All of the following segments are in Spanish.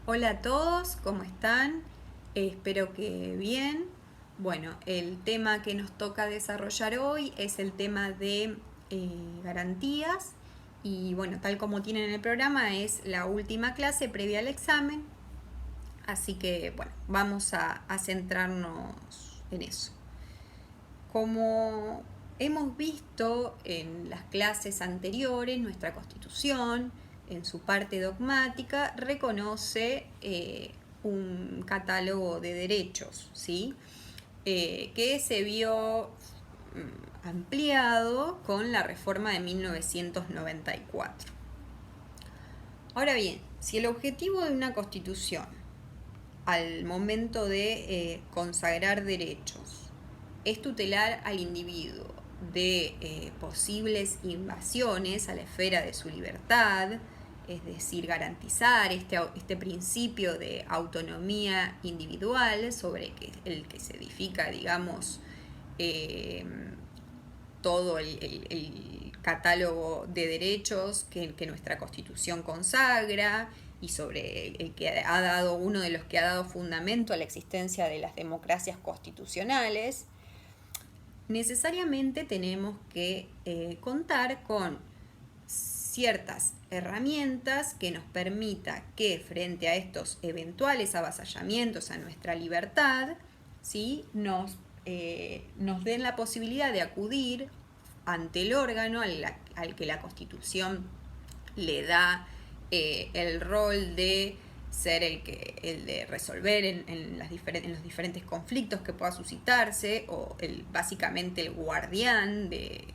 Hola a todos, ¿cómo están? Espero que bien. Bueno, el tema que nos toca desarrollar hoy es el tema de garantías y bueno, tal como tienen en el programa es la última clase previa al examen, así que bueno, vamos a centrarnos en eso. Como hemos visto en las clases anteriores, nuestra Constitución, en su parte dogmática, reconoce un catálogo de derechos, ¿sí? Que se vio ampliado con la reforma de 1994. Ahora bien, si el objetivo de una Constitución al momento de consagrar derechos es tutelar al individuo de posibles invasiones a la esfera de su libertad, es decir, garantizar este principio de autonomía individual sobre el que se edifica, digamos, eh, todo el catálogo de derechos que nuestra Constitución consagra y sobre el que ha dado uno de los que ha dado fundamento a la existencia de las democracias constitucionales, necesariamente tenemos que contar con ciertas herramientas que nos permita que frente a estos eventuales avasallamientos a nuestra libertad, ¿sí? Nos den la posibilidad de acudir ante el órgano al que la Constitución le da el rol de ser el de resolver en los diferentes conflictos que pueda suscitarse, o básicamente el guardián de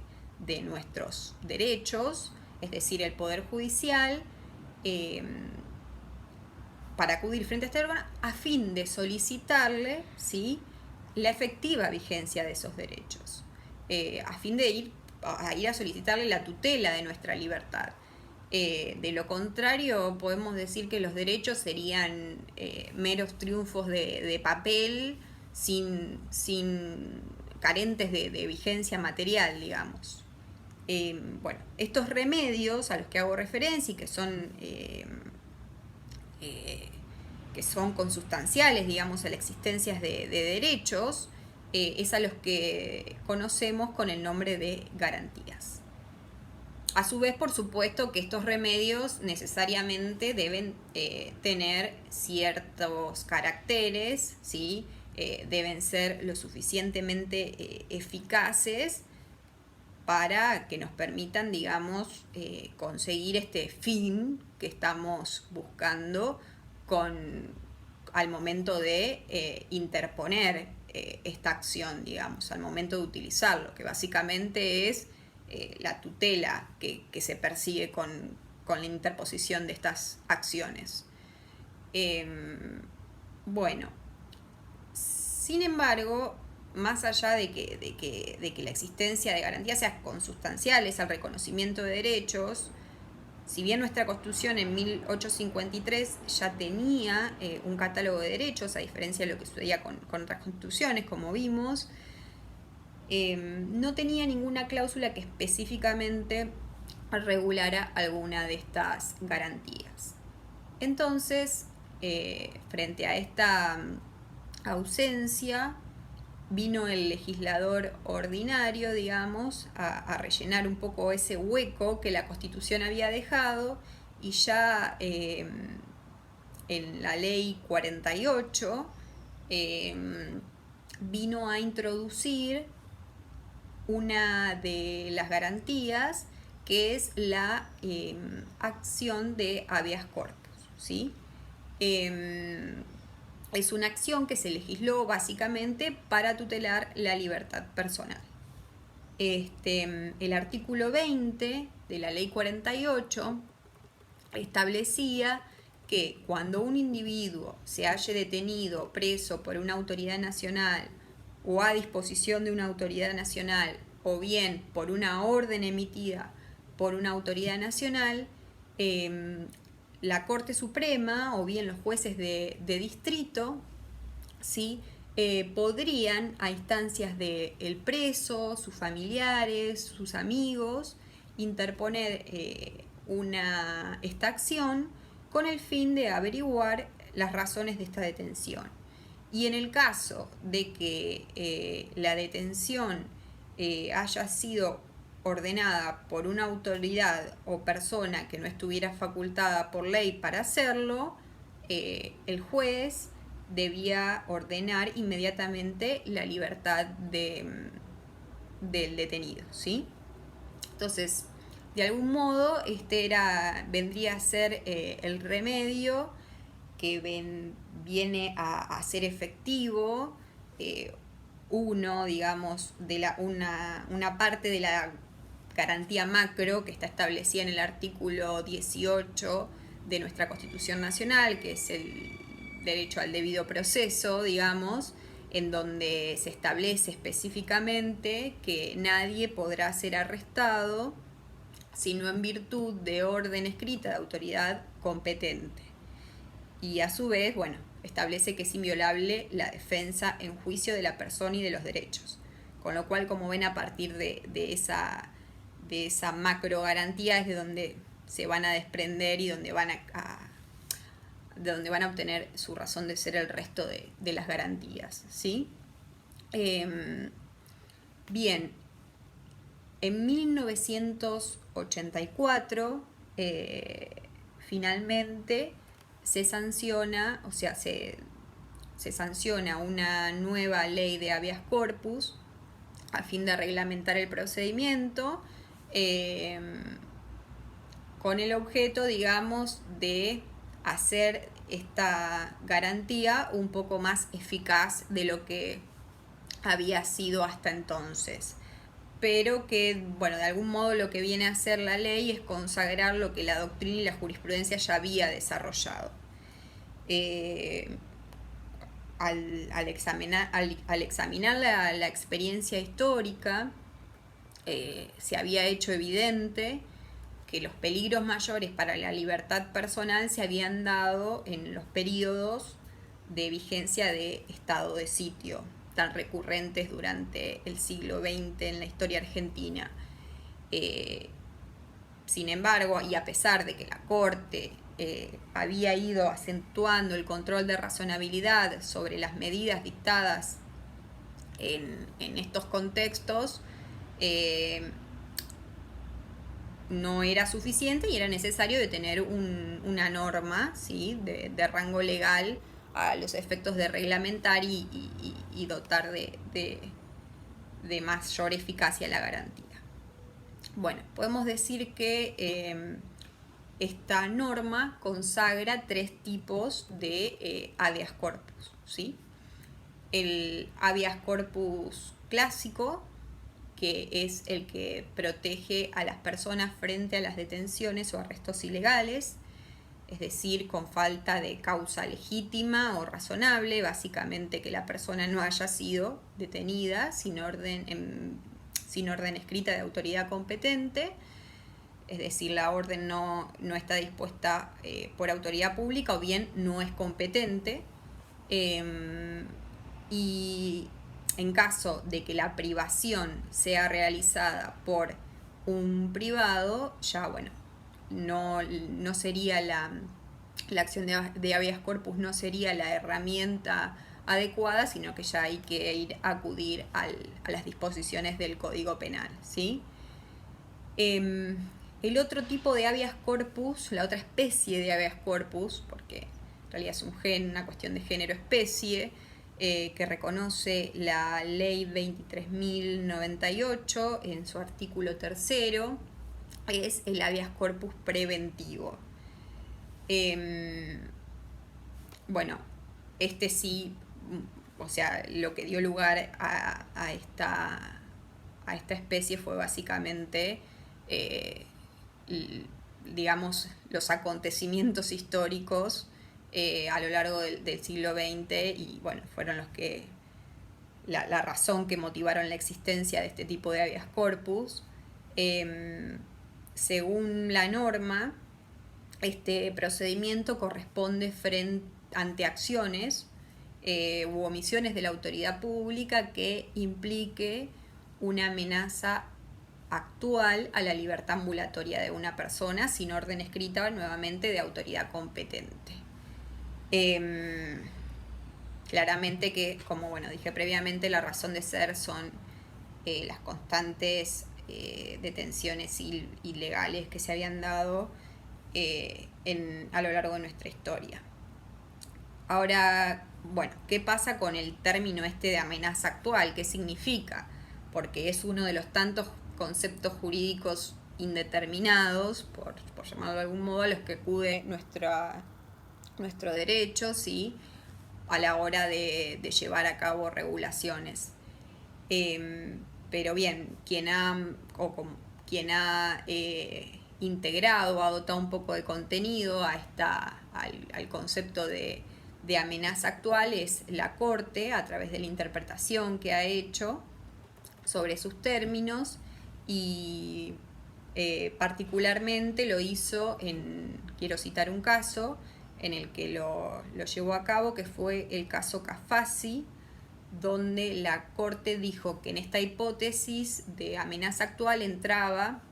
nuestros derechos, es decir, el Poder Judicial, eh, para acudir frente a este órgano a fin de solicitarle, ¿sí?, la efectiva vigencia de esos derechos, a fin de ir a solicitarle la tutela de nuestra libertad. De lo contrario, podemos decir que los derechos serían meros triunfos de papel, sin carentes de vigencia material, digamos. Bueno, estos remedios a los que hago referencia y que son consustanciales, digamos, a la existencia de derechos, es a los que conocemos con el nombre de garantías. A su vez, por supuesto que estos remedios necesariamente deben tener ciertos caracteres, ¿sí? Deben ser lo suficientemente eficaces para que nos permitan, digamos, conseguir este fin que estamos buscando al momento de interponer esta acción, digamos, al momento de utilizarlo, que básicamente es la tutela que se persigue con la interposición de estas acciones. Bueno, sin embargo, más allá de que la existencia de garantías sea consustanciales al reconocimiento de derechos, si bien nuestra Constitución en 1853 ya tenía un catálogo de derechos, a diferencia de lo que sucedía con otras constituciones, como vimos, no tenía ninguna cláusula que específicamente regulara alguna de estas garantías. Entonces, frente a esta ausencia, vino el legislador ordinario, digamos, a rellenar un poco ese hueco que la Constitución había dejado, y ya en la ley 48 vino a introducir una de las garantías, que es la acción de habeas corpus, ¿sí? Es una acción que se legisló básicamente para tutelar la libertad personal. El artículo 20 de la ley 48 establecía que cuando un individuo se halle detenido, preso por una autoridad nacional o a disposición de una autoridad nacional, o bien por una orden emitida por una autoridad nacional, la Corte Suprema o bien los jueces de distrito, ¿sí?, podrían, a instancias del preso, sus familiares, sus amigos, interponer esta acción con el fin de averiguar las razones de esta detención. Y en el caso de que la detención haya sido ordenada por una autoridad o persona que no estuviera facultada por ley para hacerlo, el juez debía ordenar inmediatamente la libertad del detenido, ¿sí? Entonces, de algún modo, vendría a ser el remedio que viene a ser efectivo, digamos, una parte de la garantía macro que está establecida en el artículo 18 de nuestra Constitución Nacional, que es el derecho al debido proceso, digamos, en donde se establece específicamente que nadie podrá ser arrestado sino en virtud de orden escrita de autoridad competente. Y a su vez, bueno, establece que es inviolable la defensa en juicio de la persona y de los derechos. Con lo cual, como ven, a partir de esa macro garantía es de donde se van a desprender y donde van de donde van a obtener su razón de ser el resto de las garantías, ¿sí? Bien, en 1984, finalmente se sanciona, o sea, se sanciona una nueva ley de habeas corpus a fin de reglamentar el procedimiento, con el objeto, digamos, de hacer esta garantía un poco más eficaz de lo que había sido hasta entonces. Pero que, bueno, de algún modo lo que viene a hacer la ley es consagrar lo que la doctrina y la jurisprudencia ya había desarrollado. Al examinar la experiencia histórica, se había hecho evidente que los peligros mayores para la libertad personal se habían dado en los periodos de vigencia de estado de sitio, tan recurrentes durante el siglo XX en la historia argentina. Sin embargo, y a pesar de que la Corte había ido acentuando el control de razonabilidad sobre las medidas dictadas en estos contextos, no era suficiente y era necesario de tener una norma, ¿sí?, de rango legal a los efectos de reglamentar y dotar de mayor eficacia la garantía. Bueno, podemos decir que esta norma consagra 3 tipos de habeas corpus, ¿sí? El habeas corpus clásico, que es el que protege a las personas frente a las detenciones o arrestos ilegales, es decir, con falta de causa legítima o razonable, básicamente que la persona no haya sido detenida sin orden escrita de autoridad competente, es decir, la orden no está dispuesta por autoridad pública o bien no es competente, y en caso de que la privación sea realizada por un privado, ya bueno, no sería la acción de habeas corpus no sería la herramienta adecuada, sino que ya hay que acudir a las disposiciones del Código Penal, ¿sí? El otro tipo de habeas corpus, la otra especie de habeas corpus, porque en realidad es una cuestión de género-especie, que reconoce la ley 23.098 en su artículo 3º, es el habeas corpus preventivo. Bueno, sí, o sea, lo que dio lugar a esta especie fue básicamente, digamos, los acontecimientos históricos a lo largo del siglo XX, y bueno, fueron los que la razón que motivaron la existencia de este tipo de habeas corpus. Según la norma, este procedimiento corresponde ante acciones u omisiones de la autoridad pública que implique una amenaza actual a la libertad ambulatoria de una persona sin orden escrita, nuevamente, de autoridad competente. Em, Claramente que, como bueno, dije previamente, la razón de ser son las constantes detenciones ilegales que se habían dado a lo largo de nuestra historia. Ahora, bueno, ¿qué pasa con el término este de amenaza actual? ¿Qué significa? Porque es uno de los tantos conceptos jurídicos indeterminados, por llamarlo de algún modo, a los que acude nuestro derecho, ¿sí? A la hora de llevar a cabo regulaciones. Pero bien, quien ha integrado, ha dotado un poco de contenido al concepto de amenaza actual es la Corte, a través de la interpretación que ha hecho sobre sus términos, y particularmente lo hizo quiero citar un caso en el que lo llevó a cabo, que fue el caso Cafasi, donde la Corte dijo que en esta hipótesis de amenaza actual entraba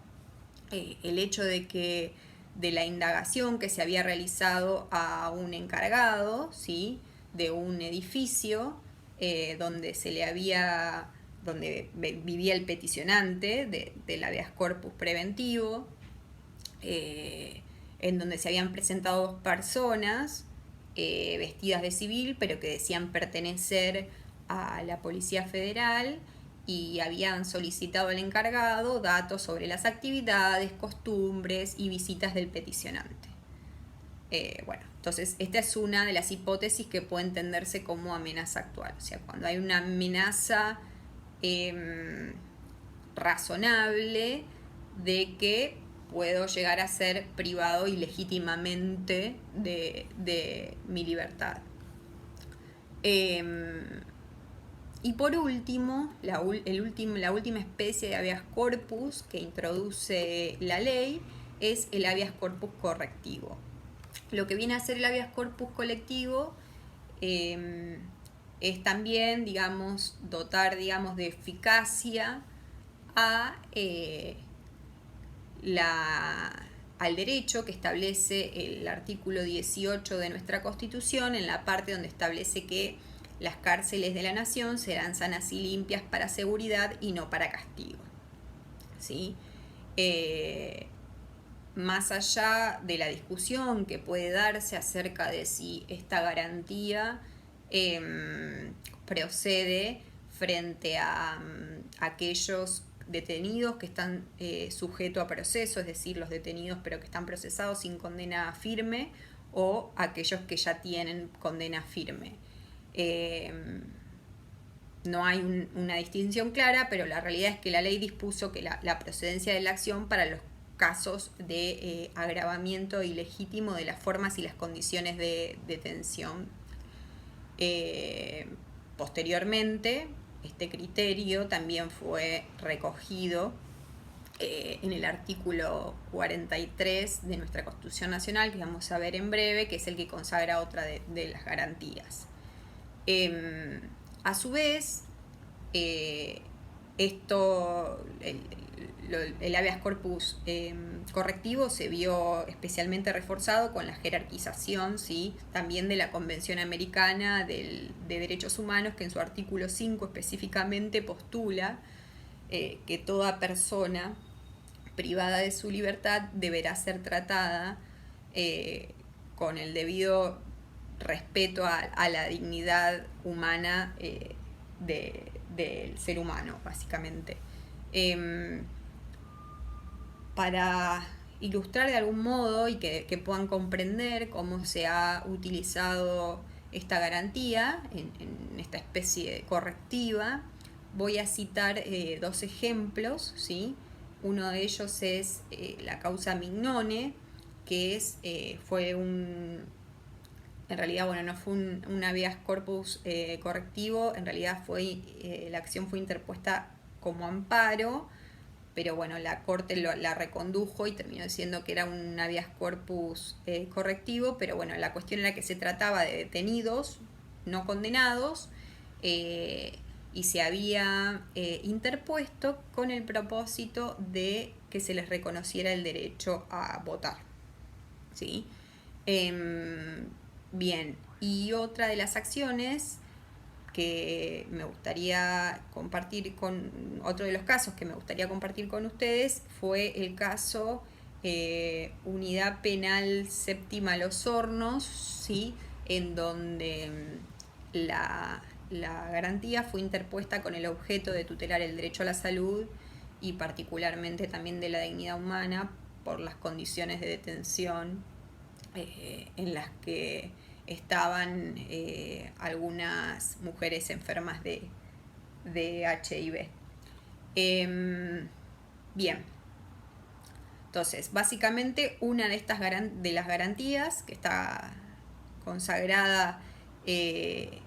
el hecho de que de la indagación que se había realizado a un encargado, ¿sí?, de un edificio donde vivía el peticionante del habeas corpus preventivo, en donde se habían presentado dos personas vestidas de civil, pero que decían pertenecer a la Policía Federal, y habían solicitado al encargado datos sobre las actividades, costumbres y visitas del peticionante. Bueno, entonces esta es una de las hipótesis que puede entenderse como amenaza actual. O sea, cuando hay una amenaza razonable de que puedo llegar a ser privado ilegítimamente de mi libertad. Y por último, la última especie de habeas corpus que introduce la ley es el habeas corpus correctivo. Lo que viene a ser el habeas corpus colectivo es también, digamos, dotar, digamos, de eficacia al derecho que establece el artículo 18 de nuestra Constitución, en la parte donde establece que las cárceles de la nación serán sanas y limpias para seguridad y no para castigo, ¿sí? Más allá de la discusión que puede darse acerca de si esta garantía procede frente a aquellos detenidos que están sujetos a proceso, es decir, los detenidos pero que están procesados sin condena firme, o aquellos que ya tienen condena firme. No hay una distinción clara, pero la realidad es que la ley dispuso que la procedencia de la acción para los casos de agravamiento ilegítimo de las formas y las condiciones de detención. Posteriormente, este criterio también fue recogido en el artículo 43 de nuestra Constitución Nacional, que vamos a ver en breve, que es el que consagra otra de las garantías. A su vez, el habeas corpus correctivo se vio especialmente reforzado con la jerarquización, ¿sí?, también de la Convención Americana de Derechos Humanos, que en su artículo 5 específicamente postula que toda persona privada de su libertad deberá ser tratada con el debido respeto a la dignidad humana del ser humano, básicamente. Para ilustrar de algún modo y que puedan comprender cómo se ha utilizado esta garantía en esta especie correctiva, voy a citar dos ejemplos, ¿sí? Uno de ellos es la causa Mignone, que en realidad, bueno, no fue un habeas corpus correctivo, en realidad la acción fue interpuesta como amparo, pero bueno, la Corte la recondujo y terminó diciendo que era un habeas corpus correctivo, pero bueno, la cuestión era que se trataba de detenidos no condenados y se había interpuesto con el propósito de que se les reconociera el derecho a votar, ¿sí? Bien, y otra de las acciones que me gustaría compartir otro de los casos que me gustaría compartir con ustedes fue el caso Unidad Penal Séptima Los Hornos, ¿sí? En donde la garantía fue interpuesta con el objeto de tutelar el derecho a la salud y particularmente también de la dignidad humana por las condiciones de detención en las que estaban algunas mujeres enfermas de HIV. Bien, entonces básicamente una de estas de las garantías que está consagrada en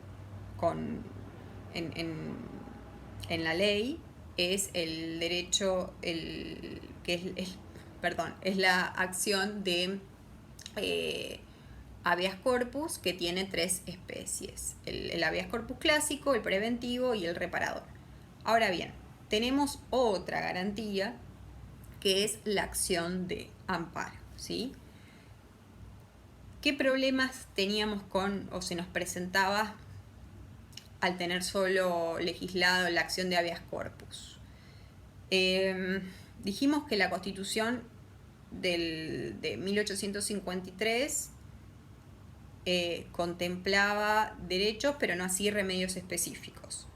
la ley es el derecho, es la acción de habeas corpus, que tiene 3 especies: el habeas corpus clásico, el preventivo y el reparador. Ahora bien, tenemos otra garantía que es la acción de amparo, ¿sí? ¿Qué problemas teníamos o se nos presentaba al tener solo legislado la acción de habeas corpus? Dijimos que la Constitución de 1853 contemplaba derechos, pero no así remedios específicos.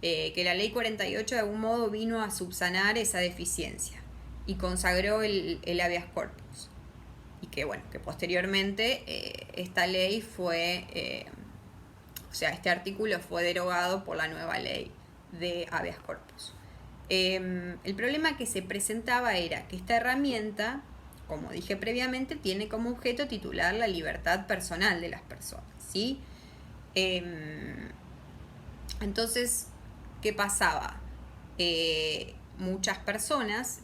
Que la ley 48 de algún modo vino a subsanar esa deficiencia y consagró el habeas corpus. Y que bueno, que posteriormente esta ley este artículo fue derogado por la nueva ley de habeas corpus. El problema que se presentaba era que esta herramienta, como dije previamente, tiene como objeto titular la libertad personal de las personas, ¿sí? Entonces, ¿qué pasaba? Muchas personas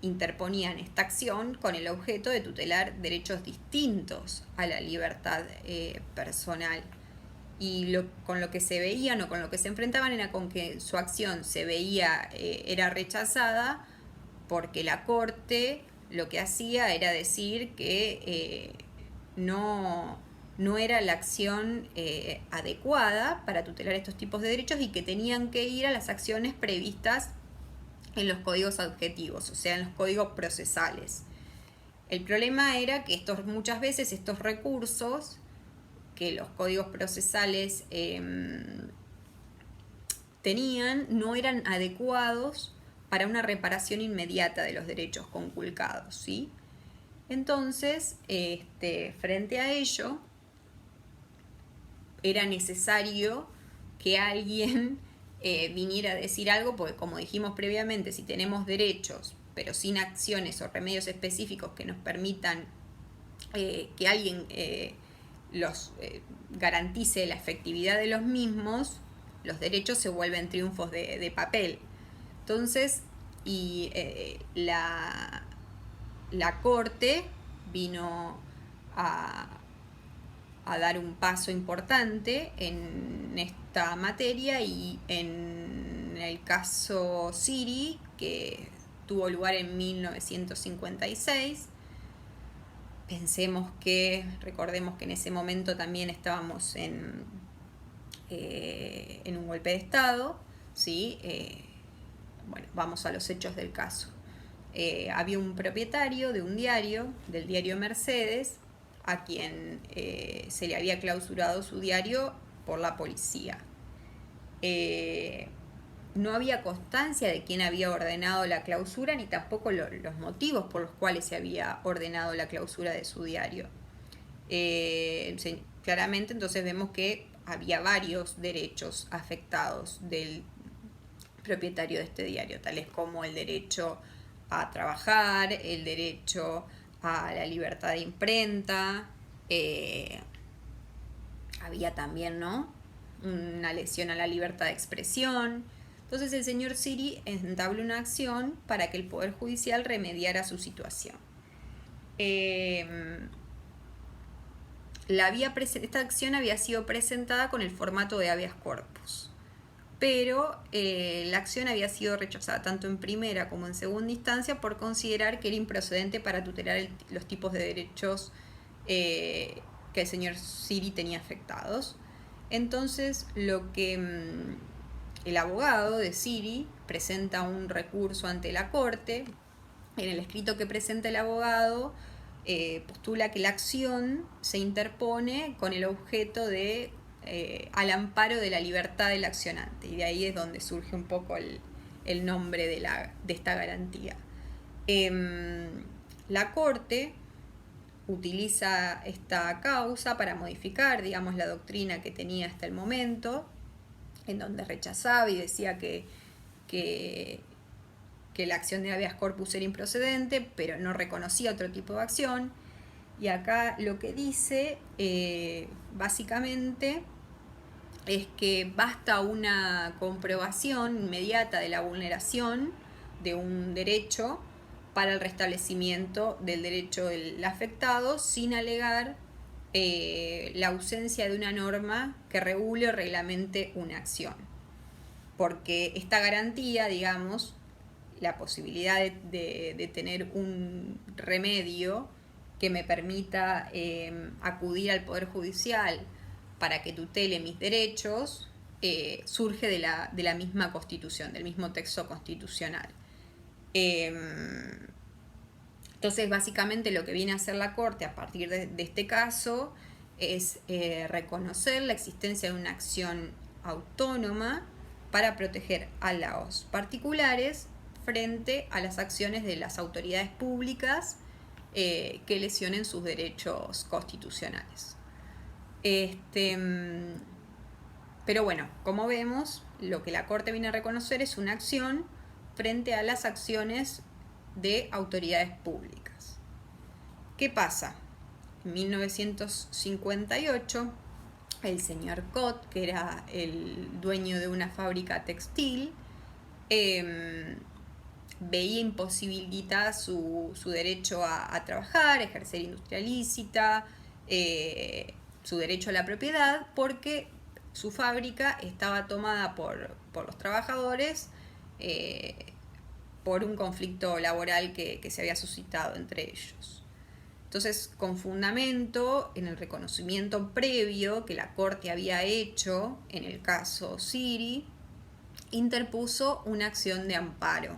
interponían esta acción con el objeto de tutelar derechos distintos a la libertad personal. Y con lo que se veían o con lo que se enfrentaban era con que su acción era rechazada porque la Corte lo que hacía era decir que no era la acción adecuada para tutelar estos tipos de derechos y que tenían que ir a las acciones previstas en los códigos adjetivos, o sea, en los códigos procesales. El problema era que muchas veces estos recursos que los códigos procesales tenían no eran adecuados para una reparación inmediata de los derechos conculcados, ¿sí? Entonces, frente a ello, era necesario que alguien viniera a decir algo, porque como dijimos previamente, si tenemos derechos, pero sin acciones o remedios específicos que nos permitan que alguien los garantice la efectividad de los mismos, los derechos se vuelven triunfos de papel. Entonces, la Corte vino a dar un paso importante en esta materia, y en el caso Siri, que tuvo lugar en 1956, recordemos que en ese momento también estábamos en un golpe de Estado, ¿sí? Bueno, vamos a los hechos del caso. Había un propietario de un diario, del diario Mercedes, a quien se le había clausurado su diario por la policía. No había constancia de quién había ordenado la clausura, ni tampoco los motivos por los cuales se había ordenado la clausura de su diario. Claramente entonces vemos que había varios derechos afectados del propietario de este diario, tales como el derecho a trabajar, el derecho a la libertad de imprenta, había también, ¿no?, una lesión a la libertad de expresión. Entonces el señor Siri entabló una acción para que el Poder Judicial remediara su situación. Esta acción había sido presentada con el formato de habeas corpus, pero la acción había sido rechazada tanto en primera como en segunda instancia por considerar que era improcedente para tutelar los tipos de derechos que que el señor Siri tenía afectados. Entonces, lo que el abogado de Siri presenta un recurso ante la corte. En el escrito que presenta el abogado, postula que la acción se interpone con el objeto de al amparo de la libertad del accionante, y de ahí es donde surge un poco el nombre de esta garantía. La Corte utiliza esta causa para modificar, digamos, la doctrina que tenía hasta el momento, en donde rechazaba y decía que la acción de habeas corpus era improcedente, pero no reconocía otro tipo de acción. Y acá lo que dice, básicamente, es que basta una comprobación inmediata de la vulneración de un derecho para el restablecimiento del derecho del afectado, sin alegar la ausencia de una norma que regule o reglamente una acción. Porque esta garantía, digamos, la posibilidad de tener un remedio que me permita acudir al Poder Judicial para que tutele mis derechos, surge de la misma Constitución, del mismo texto constitucional. Entonces, básicamente lo que viene a hacer la Corte a partir de este caso es reconocer la existencia de una acción autónoma para proteger a los particulares frente a las acciones de las autoridades públicas que lesionen sus derechos constitucionales. Pero bueno, como vemos, lo que la Corte viene a reconocer es una acción frente a las acciones de autoridades públicas. ¿Qué pasa? En 1958, el señor Cot, que era el dueño de una fábrica textil, veía imposibilitada su derecho a trabajar, ejercer industria lícita, su derecho a la propiedad, porque su fábrica estaba tomada por los trabajadores por un conflicto laboral que se había suscitado entre ellos. Entonces, con fundamento en el reconocimiento previo que la Corte había hecho en el caso Siri, interpuso una acción de amparo.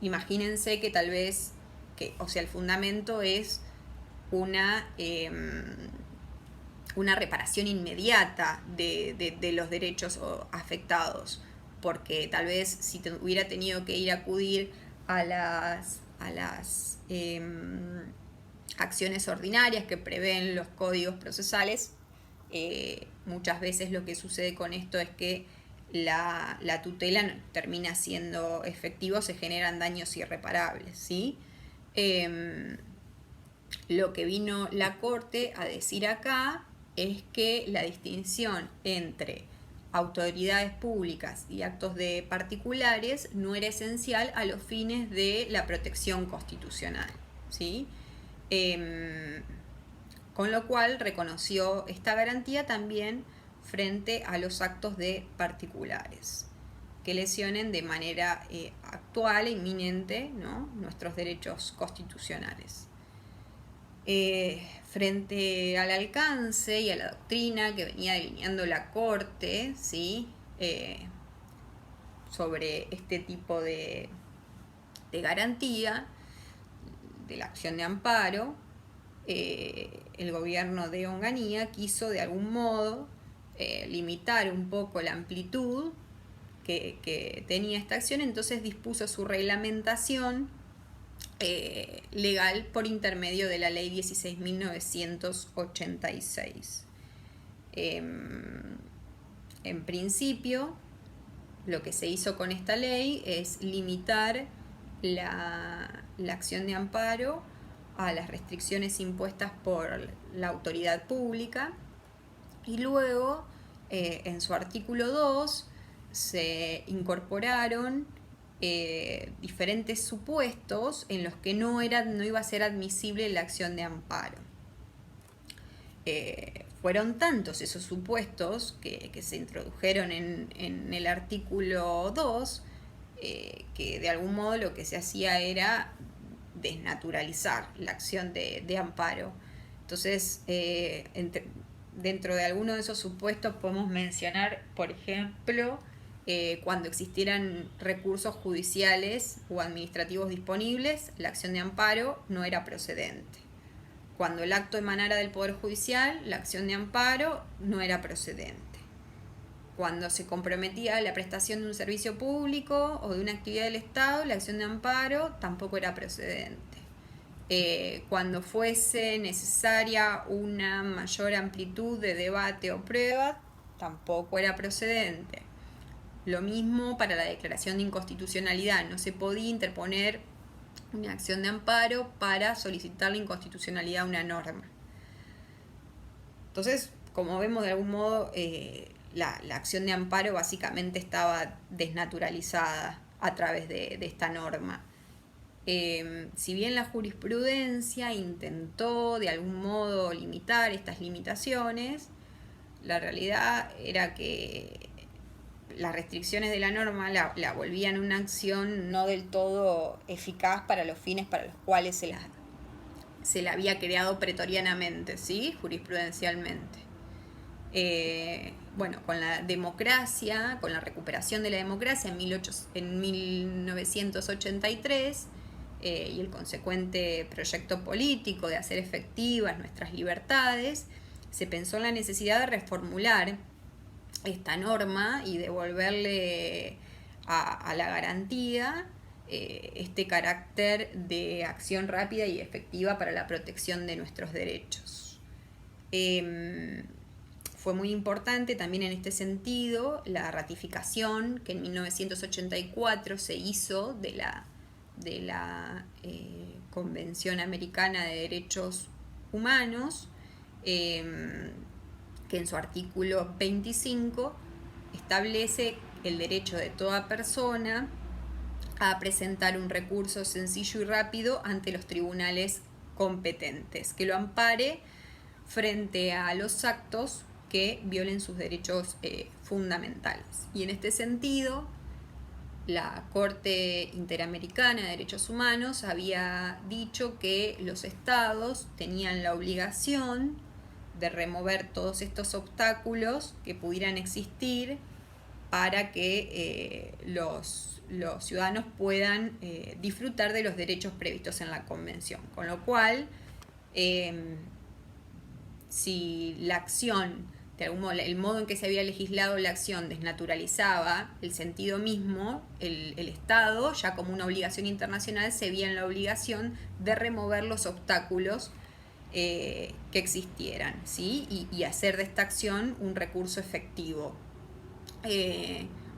Imagínense que tal vez, el fundamento es una reparación inmediata de los derechos afectados, porque tal vez si hubiera tenido que ir a acudir a las acciones ordinarias que prevén los códigos procesales, muchas veces lo que sucede con esto es que la tutela no termina siendo efectivo, se generan daños irreparables, ¿sí? Lo que vino la Corte a decir acá es que la distinción entre autoridades públicas y actos de particulares no era esencial a los fines de la protección constitucional, ¿sí? Con lo cual reconoció esta garantía también frente a los actos de particulares que lesionen de manera actual e inminente, ¿no?, nuestros derechos constitucionales. Frente al alcance y a la doctrina que venía delineando la Corte, ¿sí?, sobre este tipo de garantía de la acción de amparo, el gobierno de Onganía quiso de algún modo limitar un poco la amplitud que tenía esta acción, entonces dispuso su reglamentación legal por intermedio de la ley 16.986. En principio, lo que se hizo con esta ley es limitar la acción de amparo a las restricciones impuestas por la autoridad pública, y luego en su artículo 2 se incorporaron diferentes supuestos en los que no iba a ser admisible la acción de amparo. Fueron tantos esos supuestos que se introdujeron en el artículo 2 que de algún modo lo que se hacía era desnaturalizar la acción de amparo. Entonces, dentro de alguno de esos supuestos podemos mencionar, por ejemplo, cuando existieran recursos judiciales o administrativos disponibles, la acción de amparo no era procedente. Cuando el acto emanara del Poder Judicial, la acción de amparo no era procedente. Cuando se comprometía la prestación de un servicio público o de una actividad del Estado, la acción de amparo tampoco era procedente. Cuando fuese necesaria una mayor amplitud de debate o prueba, tampoco era procedente. Lo mismo para la declaración de inconstitucionalidad. No se podía interponer una acción de amparo para solicitar la inconstitucionalidad a una norma. Entonces, como vemos, de algún modo, la acción de amparo básicamente estaba desnaturalizada a través de esta norma. Si bien la jurisprudencia intentó de algún modo limitar estas limitaciones, la realidad era que las restricciones de la norma la volvían una acción no del todo eficaz para los fines para los cuales se la había creado pretorianamente, ¿sí? Jurisprudencialmente. Bueno, con la democracia, con la recuperación de la democracia en 1983 y el consecuente proyecto político de hacer efectivas nuestras libertades, se pensó en la necesidad de reformular esta norma y devolverle a la garantía este carácter de acción rápida y efectiva para la protección de nuestros derechos. Fue muy importante también en este sentido la ratificación que en 1984 se hizo de la Convención Americana de Derechos Humanos, que en su artículo 25 establece el derecho de toda persona a presentar un recurso sencillo y rápido ante los tribunales competentes, que lo ampare frente a los actos que violen sus derechos fundamentales. Y en este sentido, la Corte Interamericana de Derechos Humanos había dicho que los estados tenían la obligación de remover todos estos obstáculos que pudieran existir para que los ciudadanos puedan disfrutar de los derechos previstos en la Convención. Con lo cual, si la acción, de algún modo, el modo en que se había legislado la acción desnaturalizaba el sentido mismo, el Estado, ya como una obligación internacional, se veía en la obligación de remover los obstáculos que existieran, ¿sí? Y hacer de esta acción un recurso efectivo.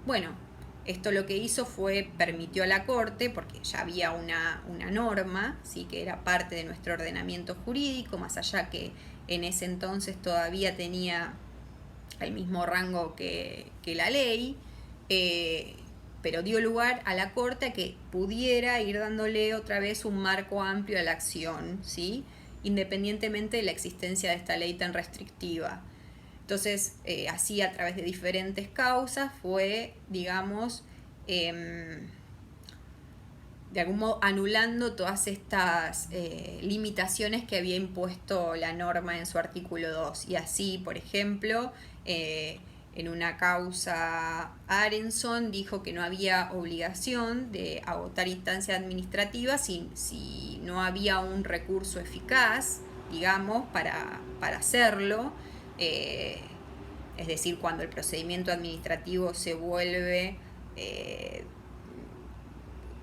Bueno, esto lo que hizo fue, permitió a la Corte, porque ya había una norma, ¿sí? Que era parte de nuestro ordenamiento jurídico, más allá que en ese entonces todavía tenía el mismo rango que la ley, pero dio lugar a la Corte a que pudiera ir dándole otra vez un marco amplio a la acción, ¿sí? Independientemente de la existencia de esta ley tan restrictiva. Entonces, así a través de diferentes causas fue, digamos, de algún modo anulando todas estas limitaciones que había impuesto la norma en su artículo 2. Y así, por ejemplo, en una causa, Arenson dijo que no había obligación de agotar instancias administrativas si no había un recurso eficaz, digamos, para hacerlo. Es decir, cuando el procedimiento administrativo se vuelve,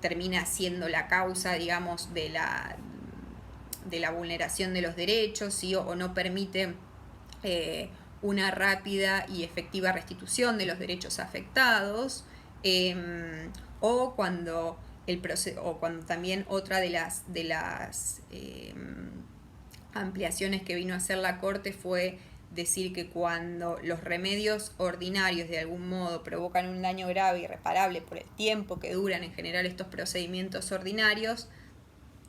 termina siendo la causa, digamos, de la vulneración de los derechos, ¿sí? O no permite una rápida y efectiva restitución de los derechos afectados, o cuando también otra de las ampliaciones que vino a hacer la Corte fue decir que cuando los remedios ordinarios de algún modo provocan un daño grave e irreparable por el tiempo que duran en general estos procedimientos ordinarios,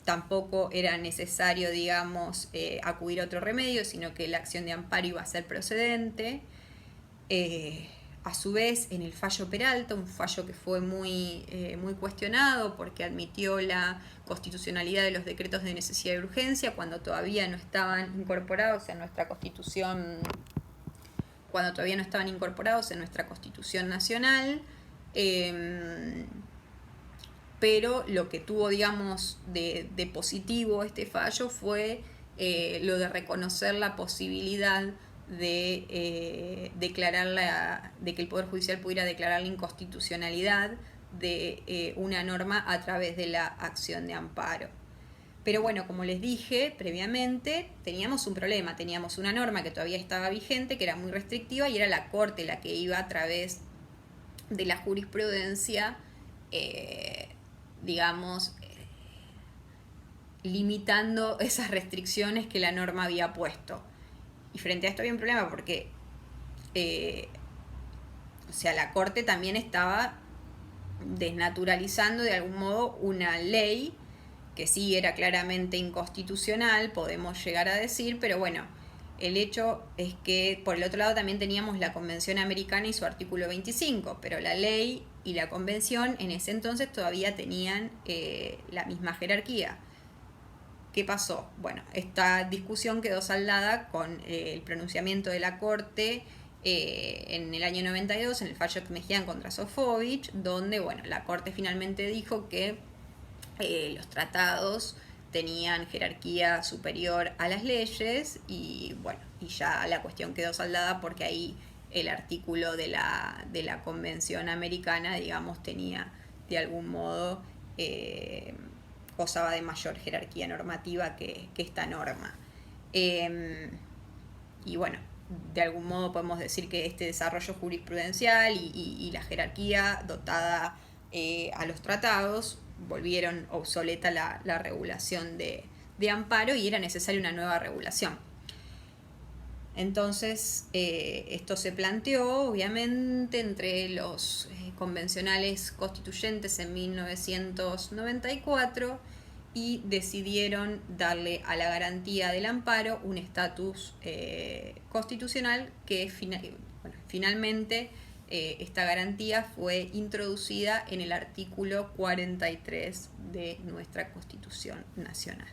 tampoco era necesario, digamos, acudir a otro remedio, sino que la acción de amparo iba a ser procedente. a su vez, en el fallo Peralta, un fallo que fue muy cuestionado porque admitió la constitucionalidad de los decretos de necesidad y urgencia cuando todavía no estaban incorporados en nuestra Constitución, nacional, pero lo que tuvo, digamos, de positivo este fallo fue lo de reconocer la posibilidad de que el Poder Judicial pudiera declarar la inconstitucionalidad de una norma a través de la acción de amparo. Pero bueno, como les dije previamente, teníamos un problema, teníamos una norma que todavía estaba vigente, que era muy restrictiva, y era la Corte la que iba a través de la jurisprudencia, digamos, limitando esas restricciones que la norma había puesto. Y frente a esto había un problema porque, la Corte también estaba desnaturalizando de algún modo una ley que sí era claramente inconstitucional, podemos llegar a decir, pero bueno, el hecho es que por el otro lado también teníamos la Convención Americana y su artículo 25, pero la ley y la Convención en ese entonces todavía tenían la misma jerarquía. ¿Qué pasó? Bueno, esta discusión quedó saldada con el pronunciamiento de la Corte en el año 92, en el fallo Kmejian contra Sofovich, donde, bueno, la Corte finalmente dijo que los tratados tenían jerarquía superior a las leyes y, bueno, y ya la cuestión quedó saldada porque ahí el artículo de la Convención Americana, digamos, tenía de algún modo gozaba de mayor jerarquía normativa que esta norma. Y bueno, de algún modo podemos decir que este desarrollo jurisprudencial y la jerarquía dotada a los tratados volvieron obsoleta la regulación de amparo y era necesaria una nueva regulación. Entonces, esto se planteó, obviamente, entre los convencionales constituyentes en 1994 y decidieron darle a la garantía del amparo un estatus constitucional que finalmente esta garantía fue introducida en el artículo 43 de nuestra Constitución Nacional.